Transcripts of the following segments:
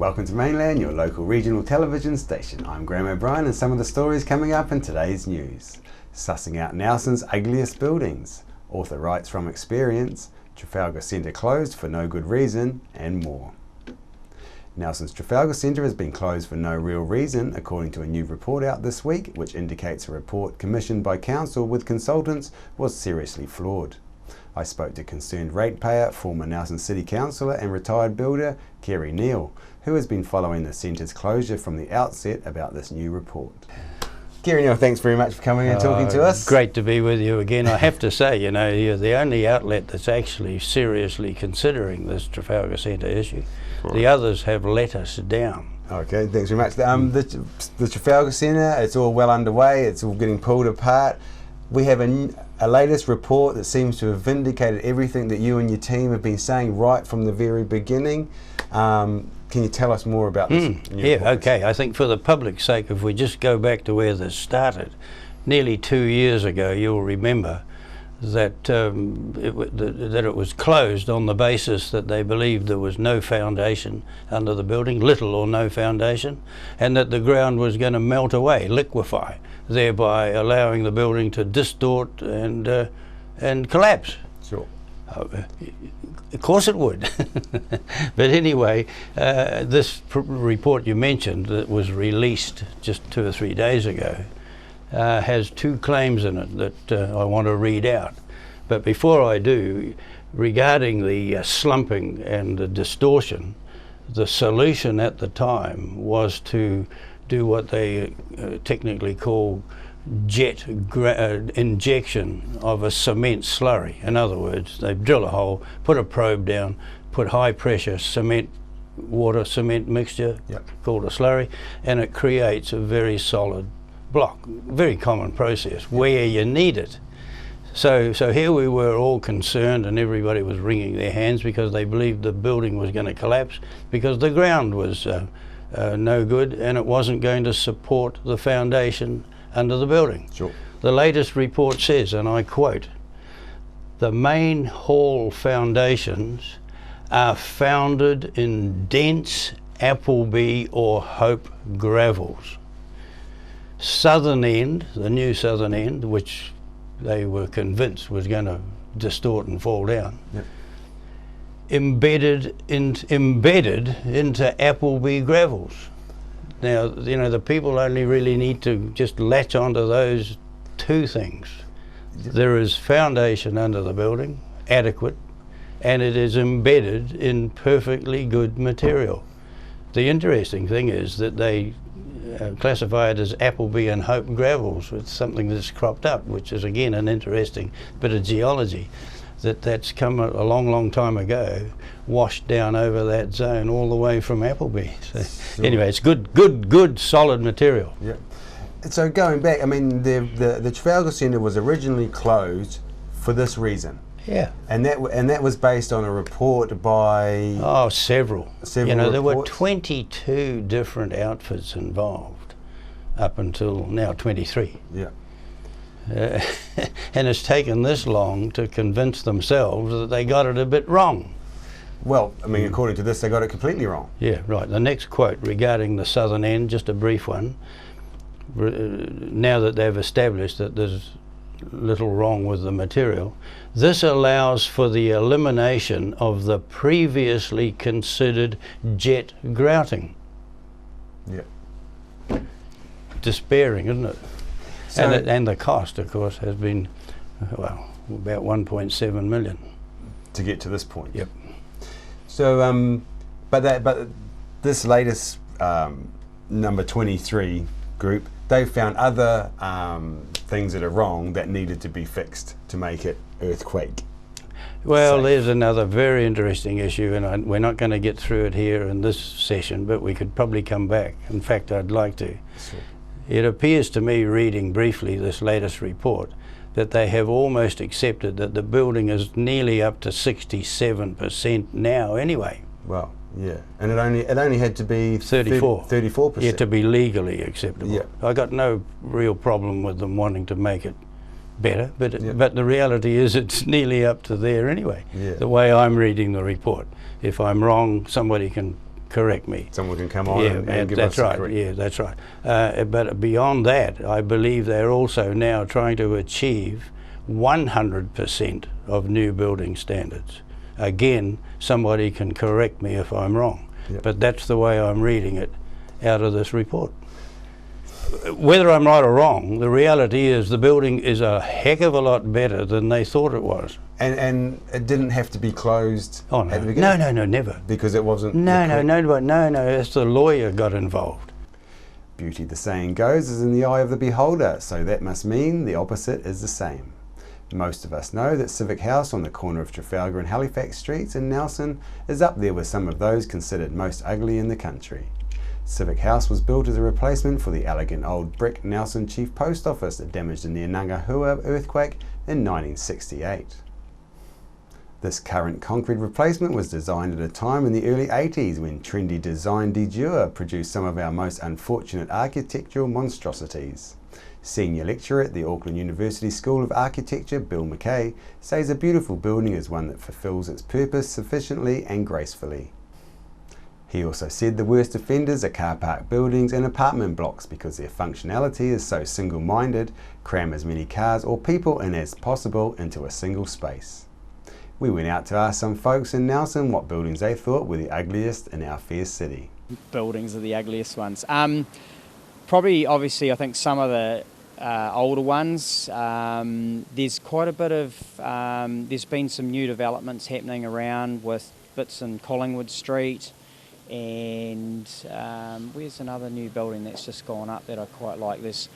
Welcome to Mainland, your local regional television station. I'm Graham O'Brien, and some of the stories coming up in today's news. Sussing out Nelson's ugliest buildings, author writes from experience, Trafalgar Centre closed for no good reason, and more. Nelson's Trafalgar Centre has been closed for no real reason, according to a new report out this week, which indicates a report commissioned by council with consultants was seriously flawed. I spoke to concerned ratepayer, former Nelson City Councillor and retired builder, Kerry Neal, who has been following the centre's closure from the outset about this new report. Kerry Neal, thanks very much for coming and talking to us. Great to be with you again. I have to say, you know, you're the only outlet that's actually seriously considering this Trafalgar Centre issue. Right. The others have let us down. Okay, thanks very much. The Trafalgar Centre, it's all well underway, it's all getting pulled apart. We have a latest report that seems to have vindicated everything that you and your team have been saying right from the very beginning. Can you tell us more about this? Okay. I think for the public's sake, if we just go back to where this started, nearly 2 years ago, you'll remember that it was closed on the basis that they believed there was no foundation under the building, little or no foundation, and that the ground was going to melt away, liquefy, thereby allowing the building to distort and collapse. Sure. Of course it would. But anyway, this report you mentioned that was released just 2 or 3 days ago has 2 claims in it that I want to read out. But before I do, regarding the slumping and the distortion, the solution at the time was to do what they technically call jet injection of a cement slurry. In other words, they drill a hole, put a probe down, put high pressure water cement mixture, called a slurry, and it creates a very solid block. Very common process where you need it. So here we were all concerned, and everybody was wringing their hands because they believed the building was going to collapse because the ground was no good and it wasn't going to support the foundation under the building. Sure. The latest report says, and I quote, "The main hall foundations are founded in dense Appleby or Hope gravels. Southern end, the new southern end, which they were convinced was going to distort and fall down, embedded into Appleby gravels." Now, you know, the people only really need to just latch onto those 2 things. There is foundation under the building, adequate, and it is embedded in perfectly good material. The interesting thing is that they classify it as Appleby and Hope gravels. It's something that's cropped up, which is again an interesting bit of geology. That's come a long time ago, washed down over that zone all the way from Appleby. So anyway, it's good, solid material. Yeah. So going back, I mean, the Trafalgar Centre was originally closed for this reason. Yeah. And that was based on a report by several. You know, reports. there were 22 different outfits involved up until now 23. Yeah. And it's taken this long to convince themselves that they got it a bit wrong. Well, I mean, according to this, they got it completely wrong. Yeah, right. The next quote regarding the southern end, just a brief one. Now that they've established that there's little wrong with the material, this allows for the elimination of the previously considered jet grouting. Yeah. Despairing, isn't it? So, and the cost, of course, has been, well, about 1.7 million. To get to this point. Yep. So, but this latest number 23 group, they found other things that are wrong that needed to be fixed to make it earthquake. Well, safe. There's another very interesting issue, and we're not going to get through it here in this session, but we could probably come back. In fact, I'd like to. Sure. It appears to me, reading briefly this latest report, that they have almost accepted that the building is nearly up to 67% now anyway. Well, yeah. And it only had to be 34%. Yeah, to be legally acceptable. Yeah. I got no real problem with them wanting to make it better, but the reality is it's nearly up to there anyway, the way I'm reading the report. If I'm wrong, somebody can correct me. Someone can come on and give that's us right. correct. Yeah, that's right. But beyond that, I believe they're also now trying to achieve 100% of new building standards. Again, somebody can correct me if I'm wrong, but that's the way I'm reading it out of this report. Whether I'm right or wrong, the reality is the building is a heck of a lot better than they thought it was. And it didn't have to be closed Oh no, at the beginning? no, never. Because it wasn't... No, it's the lawyer got involved. Beauty, the saying goes, is in the eye of the beholder, so that must mean the opposite is the same. Most of us know that Civic House on the corner of Trafalgar and Halifax Streets in Nelson is up there with some of those considered most ugly in the country. Civic House was built as a replacement for the elegant old brick Nelson Chief Post Office that damaged in the Ngangahua earthquake in 1968. This current concrete replacement was designed at a time in the early 80s when trendy design de jour produced some of our most unfortunate architectural monstrosities. Senior lecturer at the Auckland University School of Architecture, Bill McKay, says a beautiful building is one that fulfills its purpose sufficiently and gracefully. He also said the worst offenders are car park buildings and apartment blocks because their functionality is so single-minded, cram as many cars or people in as possible into a single space. We went out to ask some folks in Nelson what buildings they thought were the ugliest in our fair city. Buildings are the ugliest ones. Probably, obviously, I think some of the older ones. There's quite a bit of, there's been some new developments happening around with bits in Collingwood Street, and where's another new building that's just gone up that I quite like? There's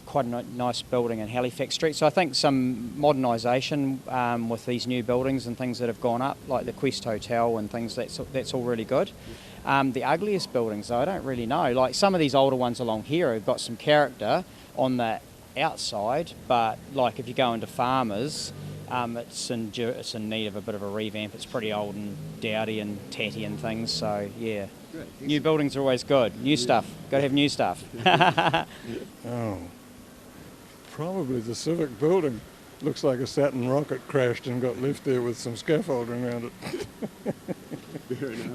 quite a nice building in Halifax Street. So I think some modernisation with these new buildings and things that have gone up, like the Quest Hotel and things, that's all really good. The ugliest buildings, though, I don't really know. Like some of these older ones along here have got some character on the outside, but like if you go into Farmers, it's in need of a bit of a revamp. It's pretty old and dowdy and tatty and things, so yeah. Great. New buildings are always good. New stuff. Got to have new stuff. Oh, probably the Civic building. Looks like a Saturn rocket crashed and got left there with some scaffolding around it.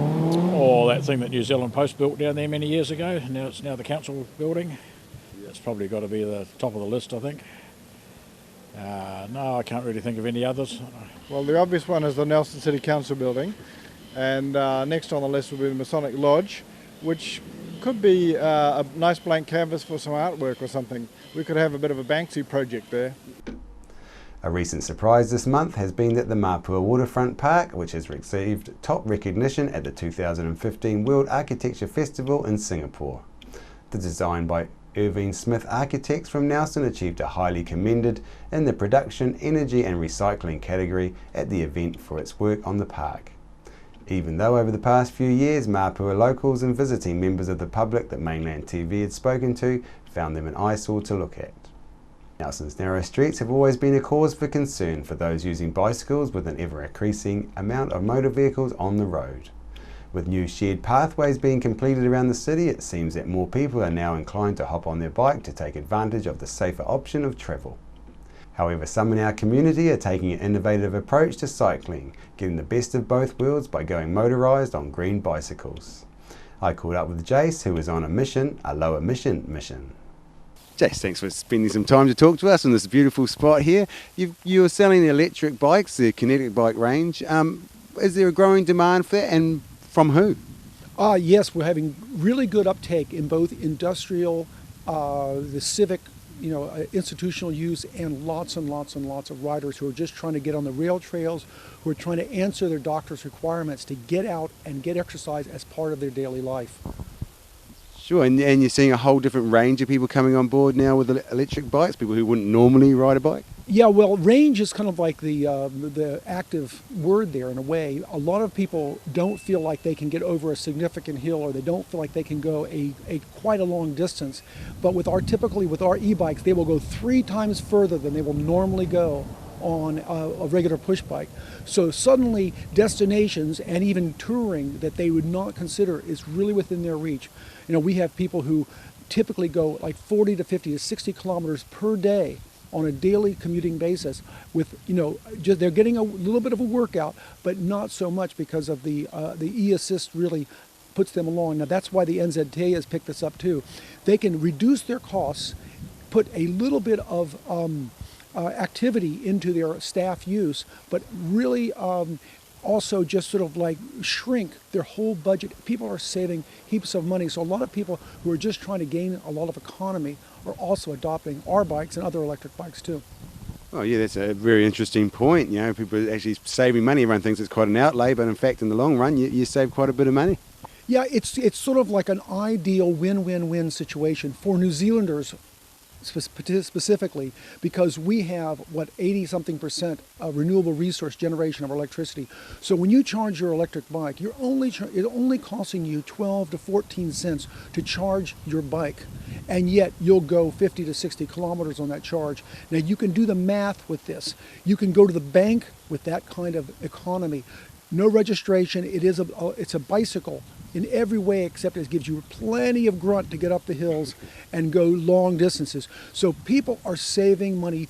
Oh, that thing that New Zealand Post built down there many years ago. Now it's the council building. It's probably got to be the top of the list, I think. No, I can't really think of any others. Well, the obvious one is the Nelson City Council building, and next on the list will be the Masonic Lodge, which could be a nice blank canvas for some artwork or something. We could have a bit of a Banksy project there. A recent surprise this month has been that the Mapua Waterfront Park, which has received top recognition at the 2015 World Architecture Festival in Singapore. The design by Irving Smith Architects from Nelson achieved a highly commended in the production, energy and recycling category at the event for its work on the park. Even though over the past few years Mapua locals and visiting members of the public that Mainland TV had spoken to found them an eyesore to look at. Nelson's narrow streets have always been a cause for concern for those using bicycles, with an ever-increasing amount of motor vehicles on the road. With new shared pathways being completed around the city, it seems that more people are now inclined to hop on their bike to take advantage of the safer option of travel. However, some in our community are taking an innovative approach to cycling, getting the best of both worlds by going motorised on green bicycles. I caught up with Jace, who was on a low emission mission. Jace, thanks for spending some time to talk to us on this beautiful spot here. You're selling the electric bikes, the kinetic bike range. Is there a growing demand for that, and from who? Yes, we're having really good uptake in both industrial, the civic, institutional use, and lots of riders who are just trying to get on the rail trails, who are trying to answer their doctor's requirements to get out and get exercise as part of their daily life. Sure, and you're seeing a whole different range of people coming on board now with electric bikes, people who wouldn't normally ride a bike? Yeah, well, range is kind of like the active word there in a way. A lot of people don't feel like they can get over a significant hill, or they don't feel like they can go quite a long distance. But typically with our e-bikes, they will go 3 times further than they will normally go on a regular push bike. So suddenly destinations and even touring that they would not consider is really within their reach. We have people who typically go like 40 to 50 to 60 kilometers per day on a daily commuting basis with, just, they're getting a little bit of a workout, but not so much because of the e-assist really puts them along. Now that's why the NZTA has picked this up too. They can reduce their costs, put a little bit of activity into their staff use, but really also just sort of like shrink their whole budget. People are saving heaps of money. So a lot of people who are just trying to gain a lot of economy are also adopting our bikes and other electric bikes too. Oh yeah, that's a very interesting point. People are actually saving money. Everyone thinks it's quite an outlay, but in fact, in the long run, you save quite a bit of money. Yeah, it's sort of like an ideal win-win-win situation for New Zealanders specifically, because we have 80-something% renewable resource generation of electricity. So when you charge your electric bike, it's only costing you 12 to 14 cents to charge your bike, and yet you'll go 50 to 60 kilometers on that charge. Now you can do the math with this. You can go to the bank with that kind of economy. No registration. It's a bicycle in every way, except it gives you plenty of grunt to get up the hills and go long distances. So people are saving money.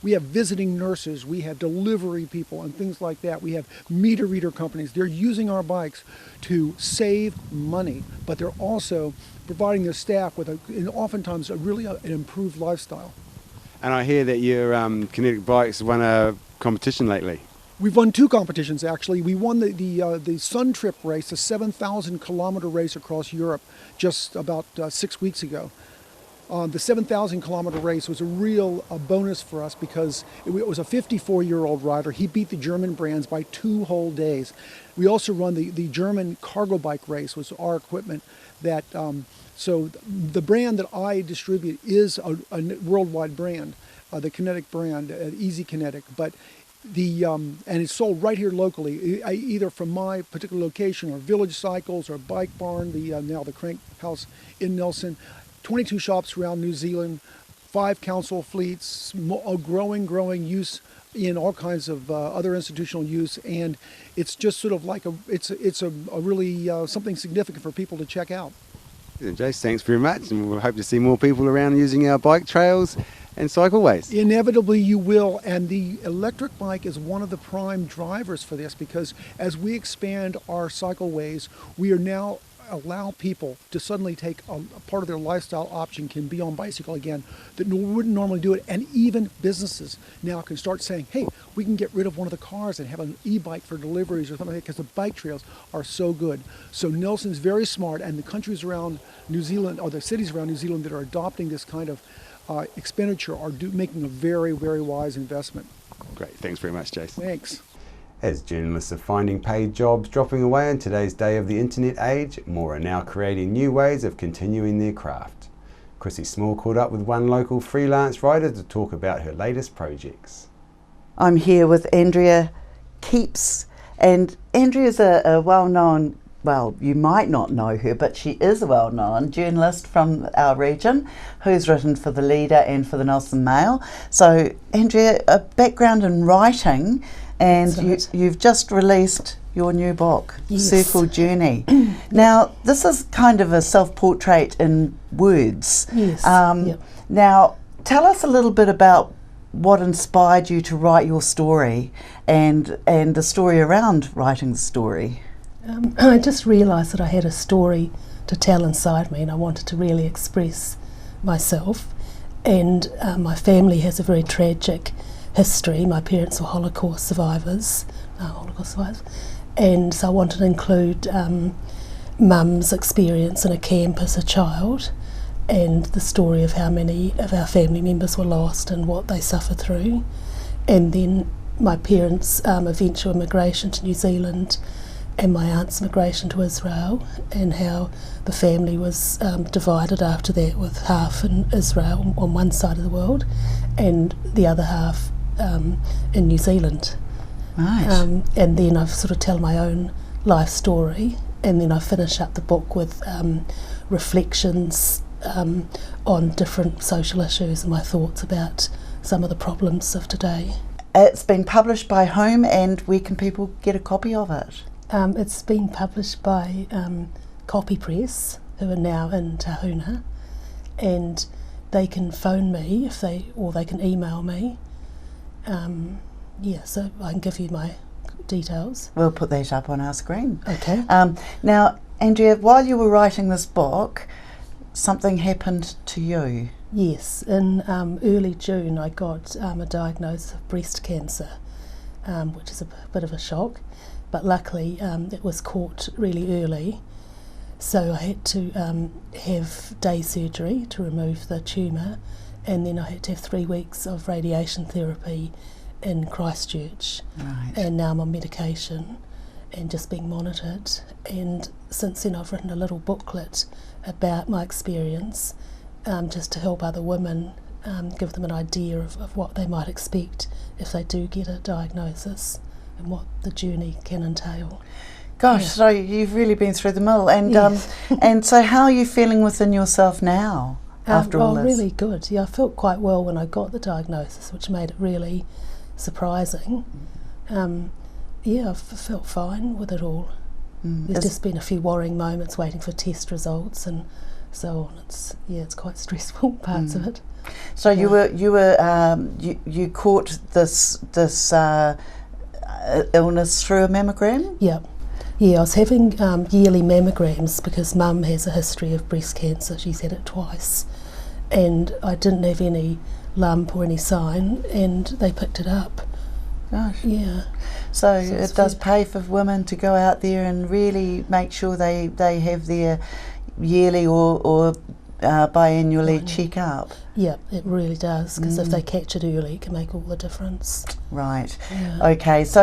We have visiting nurses, we have delivery people and things like that. We have meter reader companies. They're using our bikes to save money, but they're also providing their staff with oftentimes an improved lifestyle. And I hear that your kinetic bikes won a competition lately. We've won 2 competitions actually. We won the Sun Trip race, a 7,000 kilometer race across Europe, just about 6 weeks ago. The 7,000 kilometer race was a real bonus for us because it was a 54-year-old rider. He beat the German brands by 2 whole days. We also run the German cargo bike race, was our equipment. So the brand that I distribute is a worldwide brand, the Kinetic brand, Easy Kinetic, but and it's sold right here locally, either from my particular location or Village Cycles or Bike Barn, now the Crank House in Nelson. 22 shops around New Zealand, 5 council fleets, a growing use in all kinds of other institutional use, and it's just sort of like it's a really something significant for people to check out. Jace, thanks very much, and we'll hope to see more people around using our bike trails and cycleways. Inevitably you will, and the electric bike is one of the prime drivers for this, because as we expand our cycleways, we are now allow people to suddenly take a part of their lifestyle option can be on bicycle again that wouldn't normally do it. And even businesses now can start saying, hey, we can get rid of one of the cars and have an e-bike for deliveries or something like that, because the bike trails are so good. So Nelson's very smart, and the countries around New Zealand, or the cities around New Zealand that are adopting this kind of expenditure are making a very, very wise investment. Great, thanks very much, Jason. Thanks. As journalists are finding paid jobs dropping away in today's day of the internet age, more are now creating new ways of continuing their craft. Chrissy Small caught up with one local freelance writer to talk about her latest projects. I'm here with Andrea Keeps, and Andrea's a well-known, well, you might not know her, but she is a well-known journalist from our region who's written for The Leader and for the Nelson Mail. So Andrea, a background in writing, and you've just released your new book, yes. Circle Journey. Now, this is kind of a self-portrait in words. Yes. Yep. Now, tell us a little bit about what inspired you to write your story and the story around writing the story. I just realised that I had a story to tell inside me, and I wanted to really express myself. And my family has a very tragic history. My parents were Holocaust survivors, and so I wanted to include Mum's experience in a camp as a child, and the story of how many of our family members were lost and what they suffered through, and then my parents' eventual migration to New Zealand and my aunt's migration to Israel, and how the family was divided after that, with half in Israel on one side of the world and the other half in New Zealand. Right. And then I sort of tell my own life story, and then I finish up the book with reflections on different social issues and my thoughts about some of the problems of today. It's been published by whom, and where can people get a copy of it? It's been published by Copy Press, who are now in Tahuna, and they can phone me or they can email me. So I can give you my details. We'll put that up on our screen. Okay. Now, Andrea, while you were writing this book, something happened to you. Yes, in early June I got a diagnosis of breast cancer, which is a bit of a shock, but luckily it was caught really early. So I had to have day surgery to remove the tumour, and then I had to have 3 weeks of radiation therapy in Christchurch. Right. And now I'm on medication and just being monitored. And since then I've written a little booklet about my experience, just to help other women, give them an idea of what they might expect if they do get a diagnosis and what the journey can entail. Gosh, so you've really been through the mill. And Yes. and so how are you feeling within yourself now after all this? Really good. Yeah, I felt quite well when I got the diagnosis, which made it really surprising. I felt fine with it all. There's just been a few worrying moments waiting for test results and so on. It's quite stressful parts of it. So you caught this illness through a mammogram? Yeah, I was having yearly mammograms because Mum has a history of breast cancer. She's had it twice, and I didn't have any lump or any sign, and they picked it up. Gosh. Yeah. So it does pay for women to go out there and really make sure they have their yearly or biannually check up. Yeah, it really does, because if they catch it early, it can make all the difference. Right. Yeah. Okay, so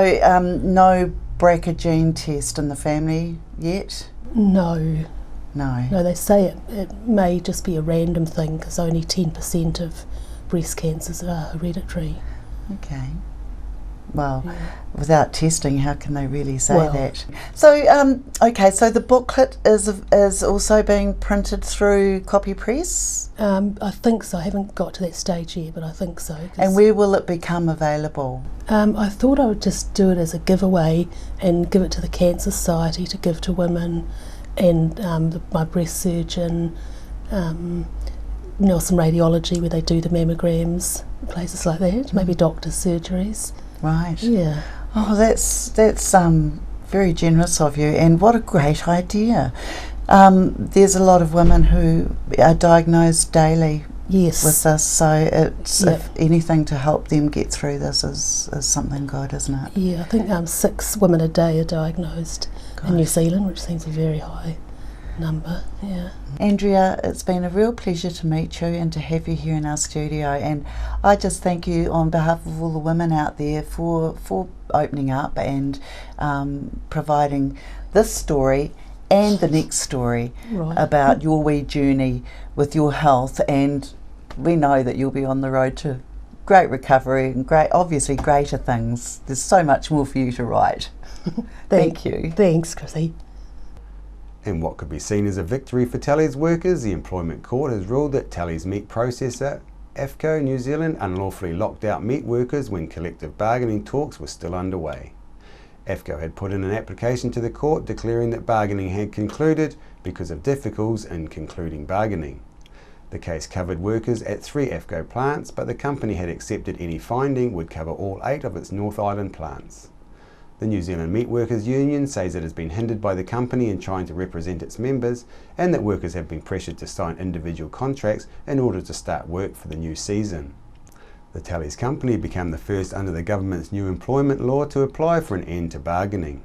no BRCA gene test in the family yet? No, No. they say it may just be a random thing because only 10% of breast cancers are hereditary. Okay. Well, without testing, how can they really say Well. that? So, okay, so the booklet is also being printed through copy press? I think so. I haven't got to that stage yet, but I think so. And where will it become available? I thought I would just do it as a giveaway and give it to the Cancer Society to give to women, and my breast surgeon, Nelson Radiology, where they do the mammograms, places like that, maybe doctors' surgeries. Right. Yeah. Oh, that's very generous of you, and what a great idea. There's a lot of women who are diagnosed daily Yes. with this, so it's Yep. if anything to help them get through this is something good, isn't it? Yeah, I think 6 women a day are diagnosed in New Gosh. Zealand, which seems a very high number. Yeah. Andrea, it's been a real pleasure to meet you and to have you here in our studio, and I just thank you on behalf of all the women out there for opening up and providing this story and the next story Right. about your wee journey with your health, and we know that you'll be on the road to great recovery and obviously greater things. There's so much more for you to write. Thank you. Thanks, Chrissy. In what could be seen as a victory for Tally's workers, the Employment Court has ruled that Tally's meat processor, AFCO New Zealand, unlawfully locked out meat workers when collective bargaining talks were still underway. AFCO had put in an application to the court declaring that bargaining had concluded because of difficulties in concluding bargaining. The case covered workers at 3 AFCO plants, but the company had accepted any finding would cover all 8 of its North Island plants. The New Zealand Meat Workers Union says it has been hindered by the company in trying to represent its members, and that workers have been pressured to sign individual contracts in order to start work for the new season. The Tallies company became the first under the government's new employment law to apply for an end to bargaining.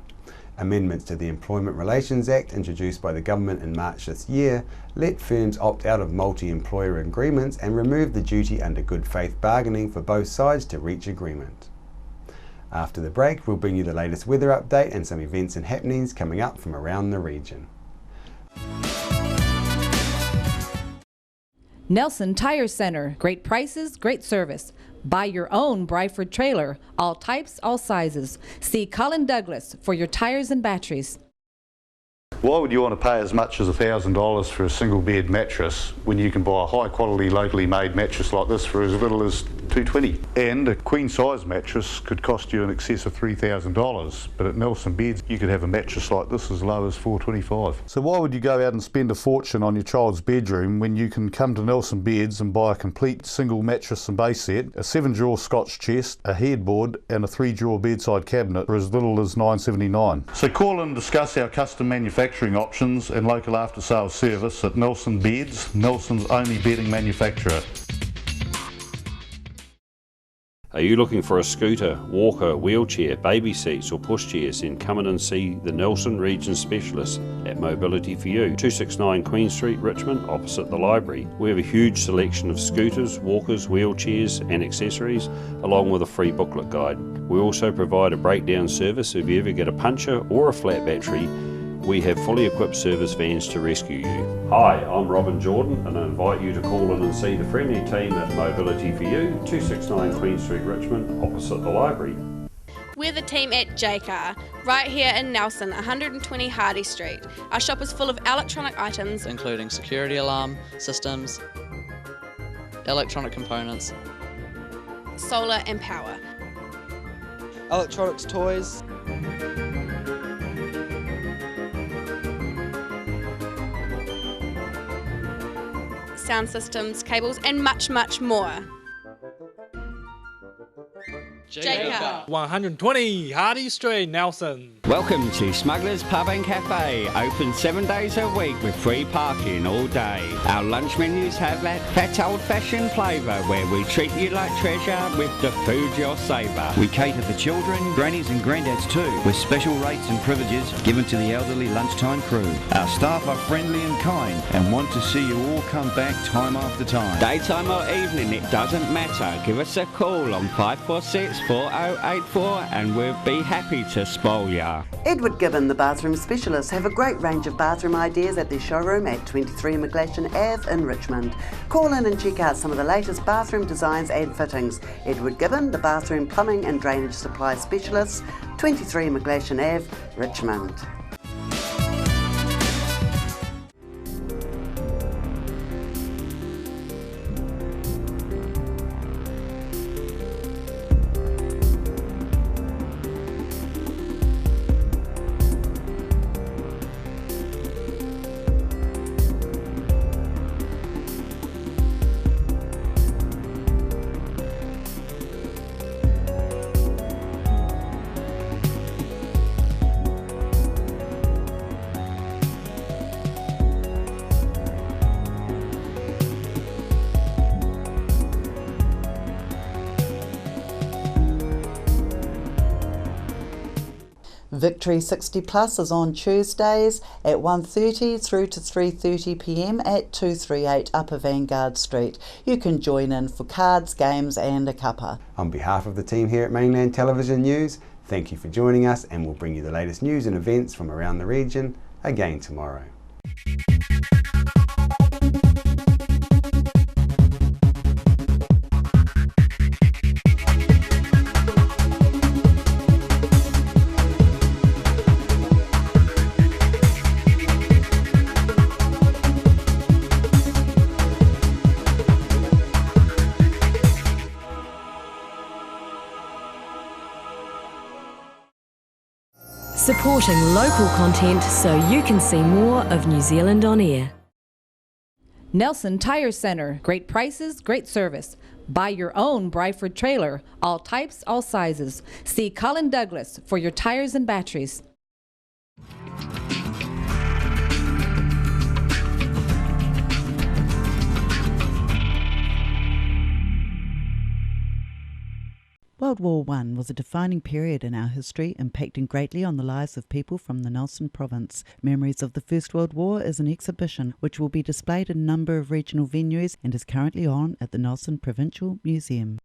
Amendments to the Employment Relations Act introduced by the government in March this year let firms opt out of multi-employer agreements and remove the duty under good faith bargaining for both sides to reach agreement. After the break, we'll bring you the latest weather update and some events and happenings coming up from around the region. Nelson Tire Center. Great prices, great service. Buy your own Bryford trailer. All types, all sizes. See Colin Douglas for your tires and batteries. Why would you want to pay as much as $1,000 for a single bed mattress when you can buy a high quality locally made mattress like this for as little as $220? And a queen size mattress could cost you in excess of $3,000, but at Nelson Beds you could have a mattress like this as low as $425. So why would you go out and spend a fortune on your child's bedroom when you can come to Nelson Beds and buy a complete single mattress and base set, a 7-drawer Scotch chest, a headboard and a 3-drawer bedside cabinet for as little as $979? So call and discuss our custom manufacturing options and local after sales service at Nelson Beds, Nelson's only bedding manufacturer. Are you looking for a scooter, walker, wheelchair, baby seats or pushchairs? Then come in and see the Nelson Region Specialist at Mobility for You, 269 Queen Street, Richmond, opposite the library. We have a huge selection of scooters, walkers, wheelchairs and accessories, along with a free booklet guide. We also provide a breakdown service if you ever get a puncture or a flat battery. We have fully equipped service vans to rescue you. Hi, I'm Robin Jordan and I invite you to call in and see the friendly team at Mobility for You, 269 Queen Street, Richmond, opposite the library. We're the team at J-Car, right here in Nelson, 120 Hardy Street. Our shop is full of electronic items, including security alarm systems, electronic components, solar and power, electronics toys, sound systems, cables and much, much more. J-Car. 120 Hardy Street, Nelson. Welcome to Smugglers Pub and Cafe, open 7 days a week with free parking all day. Our lunch menus have that old-fashioned flavour where we treat you like treasure with the food you'll savour. We cater for children, grannies and granddads too, with special rates and privileges given to the elderly lunchtime crew. Our staff are friendly and kind and want to see you all come back time after time. Daytime or evening, it doesn't matter. Give us a call on 546-4084 and we'll be happy to spoil ya. Edward Gibbon, the bathroom specialist, have a great range of bathroom ideas at their showroom at 23 McGlashan Ave in Richmond. Call in and check out some of the latest bathroom designs and fittings. Edward Gibbon, the bathroom plumbing and drainage supply specialist, 23 McGlashan Ave, Richmond. Victory 60 Plus is on Tuesdays at 1:30 through to 3:30 p.m. at 238 Upper Vanguard Street. You can join in for cards, games and a cuppa. On behalf of the team here at Mainland Television News, thank you for joining us and we'll bring you the latest news and events from around the region again tomorrow. Supporting local content so you can see more of New Zealand on air. Nelson Tire Center. Great prices, great service. Buy your own Bryford trailer. All types, all sizes. See Colin Douglas for your tires and batteries. World War I was a defining period in our history, impacting greatly on the lives of people from the Nelson province. Memories of the First World War is an exhibition which will be displayed in a number of regional venues and is currently on at the Nelson Provincial Museum.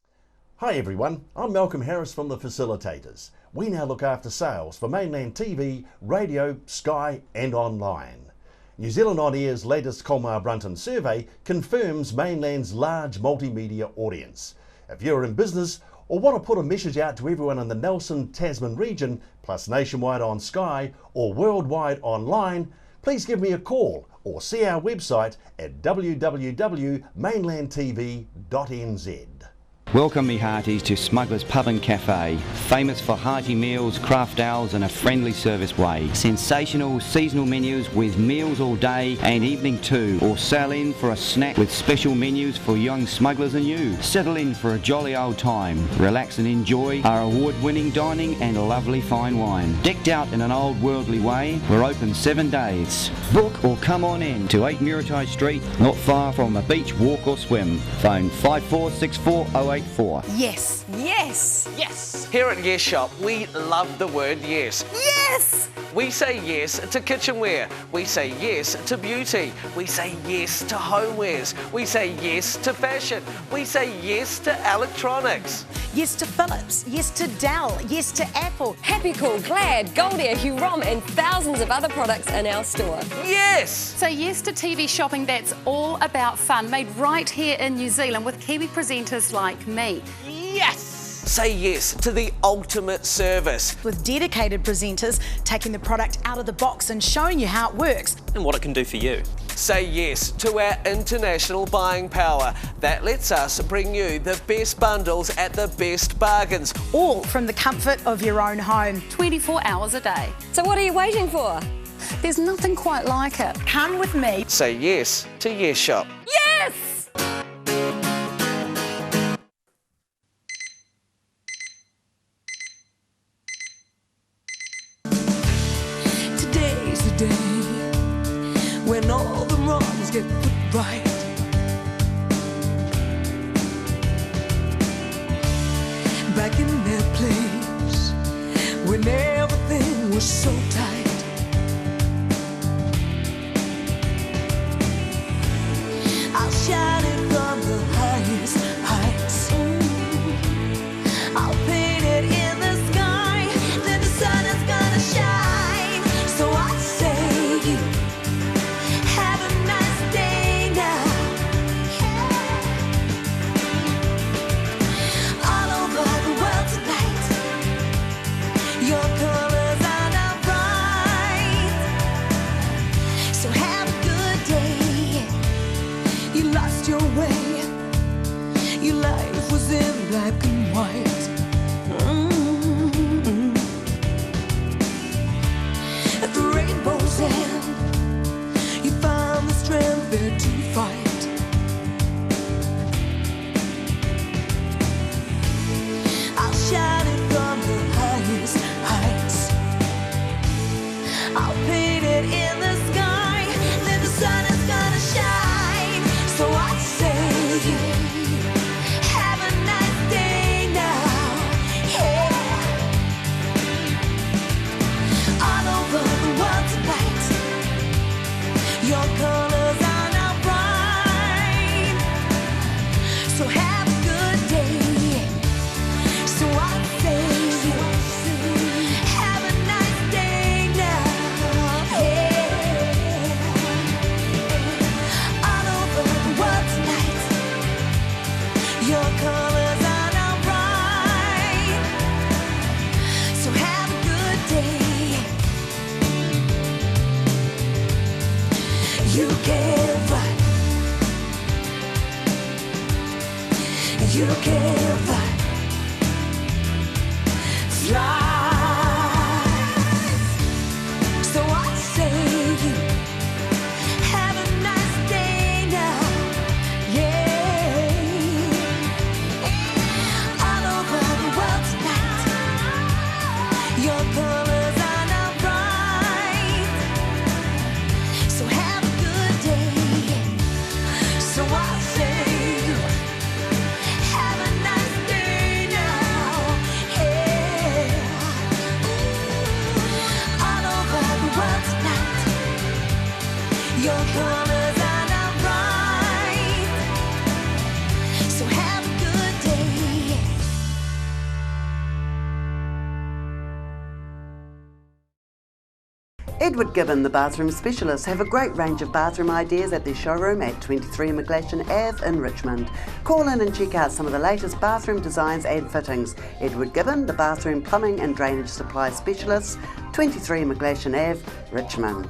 Hi everyone, I'm Malcolm Harris from the Facilitators. We now look after sales for Mainland TV, radio, Sky and online. New Zealand On Air's latest Colmar Brunton survey confirms Mainland's large multimedia audience. If you're in business or want to put a message out to everyone in the Nelson Tasman region, plus nationwide on Sky or worldwide online, please give me a call or see our website at www.mainlandtv.nz. Welcome me hearties to Smuggler's Pub and Cafe, famous for hearty meals, craft ales and a friendly service way. Sensational seasonal menus with meals all day and evening too, or sail in for a snack with special menus for young smugglers and you. Settle in for a jolly old time, relax and enjoy our award-winning dining and lovely fine wine. Decked out in an old worldly way, we're open 7 days. Book or come on in to 8 Muritai Street, not far from a beach, walk or swim. Phone 546408. Yes. Yes. Yes. Here at Yes Shop, we love the word yes. Yes. We say yes to kitchenware. We say yes to beauty. We say yes to homewares. We say yes to fashion. We say yes to electronics. Yes to Philips. Yes to Dell. Yes to Apple. Happy Cool, Glad, Goldair, Huron and thousands of other products in our store. Yes! So yes to TV shopping that's all about fun, made right here in New Zealand with Kiwi presenters like me. Yes! Say yes to the ultimate service. With dedicated presenters taking the product out of the box and showing you how it works. And what it can do for you. Say yes to our international buying power. That lets us bring you the best bundles at the best bargains. All from the comfort of your own home. 24 hours a day. So what are you waiting for? There's nothing quite like it. Come with me. Say yes to Yes Shop. Yes! Today's the day when all the wrongs get put right. Back in their place when everything was so tight. I'll shout it from the highest heights. I'll paint it in the sky, then the sun is gonna shine. So I say, have a nice day now. All over the world tonight, your colors are now bright. So have a good day. You lost your way. Your life was in black and white. At the rainbow's end, you found the strength there to fight. I'll shout it from the highest heights. I'll paint it in the sky, then the sun is gonna shine. So I say, have a nice day now. Yeah. All over the world tonight, your colors are now bright. So have a good day. So I say, have a nice day now. Yeah. All over the world tonight, your colors are now bright. So have a good day. You can fly. You can fly. Fly. So I say, have a nice day now. Yeah. All over the world tonight, your colors are now bright. So have a good day. So I say, have a nice day now. Yeah. All over the world tonight, your colors are now bright. So have a good day. Edward Gibbon, the bathroom specialist, have a great range of bathroom ideas at their showroom at 23 McGlashan Ave in Richmond. Call in and check out some of the latest bathroom designs and fittings. Edward Gibbon, the bathroom plumbing and drainage supply specialist, 23 McGlashan Ave, Richmond.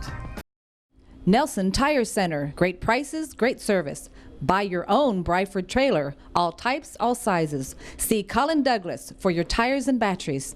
Nelson Tire Center, great prices, great service. Buy your own Bryford trailer, all types, all sizes. See Colin Douglas for your tires and batteries.